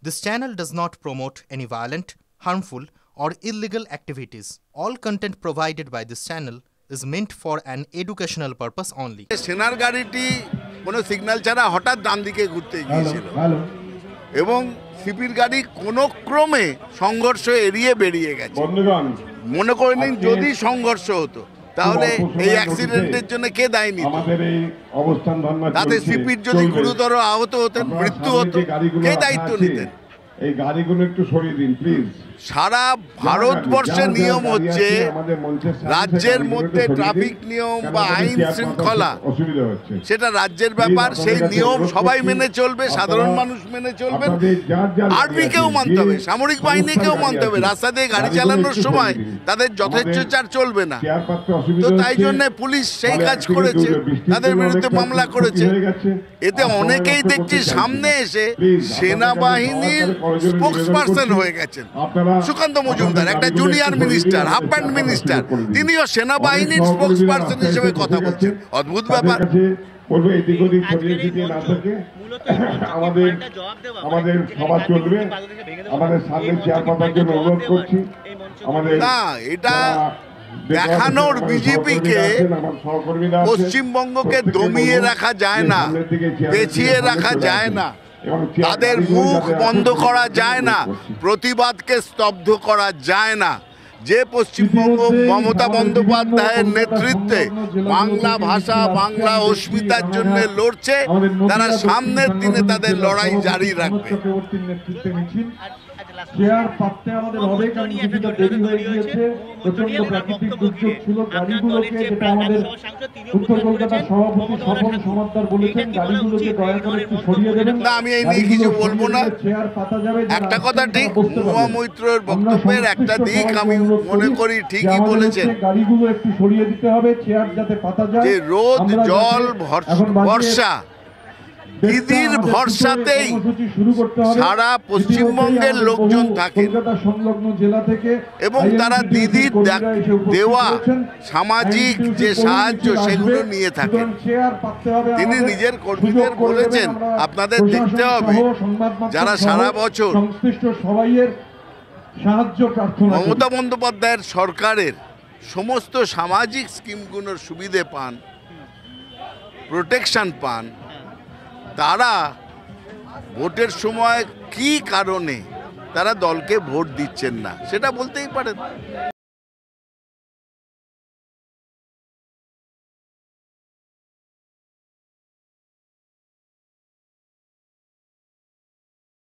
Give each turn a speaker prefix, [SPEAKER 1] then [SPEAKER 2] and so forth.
[SPEAKER 1] This channel does not promote any violent, harmful, or illegal activities. All content provided by this channel is meant for an educational purpose only.
[SPEAKER 2] সেনার গাড়িটি কোনো signal ছাড়া হঠাৎ ডান দিকে ঘুরতে গিয়েছিল এবং সিপির গাড়ি কোনো ক্রমে সংঘর্ষ এড়িয়ে বেরিয়ে গেছে। মনে করে নিন যদি সংঘর্ষ হতো তাহলে এই অ্যাক্সিডেন্টের জন্য কে দায়ী নিত? তাতে সিপির যদি গুরুতর আহত হতেন, মৃত্যু হতো, কে দায়িত্ব নিতেন?
[SPEAKER 3] এই গাড়িগুলো একটু সরিয়ে দিন প্লিজ।
[SPEAKER 2] সারা ভারতবর্ষের নিয়ম হচ্ছে রাজ্যের মধ্যে ট্রাফিক নিয়ম বা আইন শৃঙ্খলা সেটা রাজ্যের ব্যাপার, সেই নিয়ম সবাই মেনে চলবে, সাধারণ মানুষ মেনে চলবে, আর্মিকেও মানতে হবে, সামরিক বাহিনীকেও মানতে হবে। রাস্তা দিয়ে গাড়ি চালানোর সময় তাদের যথেচ্ছাচার চলবে না। তো তাই জন্য পুলিশ সেই কাজ করেছে, তাদের বিরুদ্ধে মামলা করেছে। এতে অনেকেই দেখছি সামনে এসে সেনাবাহিনীর স্পোকসপারসন হয়ে গেছেন। সুকান্ত মজুমদার একটা junior minister, half pant minister, তিনিও সেনাবাহিনীর স্পোকসপারসন হিসেবে কথা বলছেন। অদ্ভুত ব্যাপার।
[SPEAKER 3] আমাদের সভা চলবে, আমাদের সামনে চেয়ার পাতার জন্য অনুরোধ করছি।
[SPEAKER 2] না, এটা দেখানোর বিজেপিকে পশ্চিমবঙ্গকে দমিয়ে রাখা যায় না, পেছিয়ে রাখা যায় না, তাদের মুখ বন্ধ করা যায় না, প্রতিবাদকে স্তব্ধ করা যায় না। যে পশ্চিমবঙ্গ মমতা বন্দ্যোপাধ্যায়ের নেতৃত্বে বাংলা ভাষা, বাংলা অস্মিতার জন্য লড়ছে, তারা সামনের দিনে তাদের লড়াই জারি রাখবে।
[SPEAKER 3] চেয়ার পাততে আমাদের অনেক কিছুটা দেরি হয়ে গিয়েছে, প্রচন্ড প্রাকৃতিক দুর্যোগ ছিল। গাড়িগুলোকে, যেটা আমাদের উত্তর কলকাতার সভাপতি স্বপন সমাদ্দার বলেছেন, গাড়িগুলোকে দয়া করে একটু সরিয়ে দেবেন।
[SPEAKER 2] না, আমি এই নিয়ে কিছু বলবো না।
[SPEAKER 3] চেয়ার পাতা যাবে।
[SPEAKER 2] একটা কথা ঠিক, মহুয়া মৈত্রের বক্তব্যের একটা দিক আমি মনে করি ঠিকই বলেছেন,
[SPEAKER 3] গাড়িগুলো একটু সরিয়ে দিতে হবে, চেয়ার যাতে পাতা যায়।
[SPEAKER 2] যে রোদ, জল, বর্ষা, দিদির ভরসাতেই সারা পশ্চিমবঙ্গের লোকজন থাকেন এবং তারা দিদির দেওয়া সামাজিক যে সাহায্য সেগুলো নিয়ে থাকেন। তিনি নিজের কর্মীদের বলেছেন, আপনাদের দেখতে হবে যারা সারা বছর মমতা বন্দ্যোপাধ্যায়ের সরকারের সমস্ত সামাজিক স্কিমগুলোর সুবিধে পান, প্রোটেকশন পান, তারা ভোটের সময় কী কারণে তারা দলকে ভোট দিচ্ছেন না সেটা বলতেই পারেন।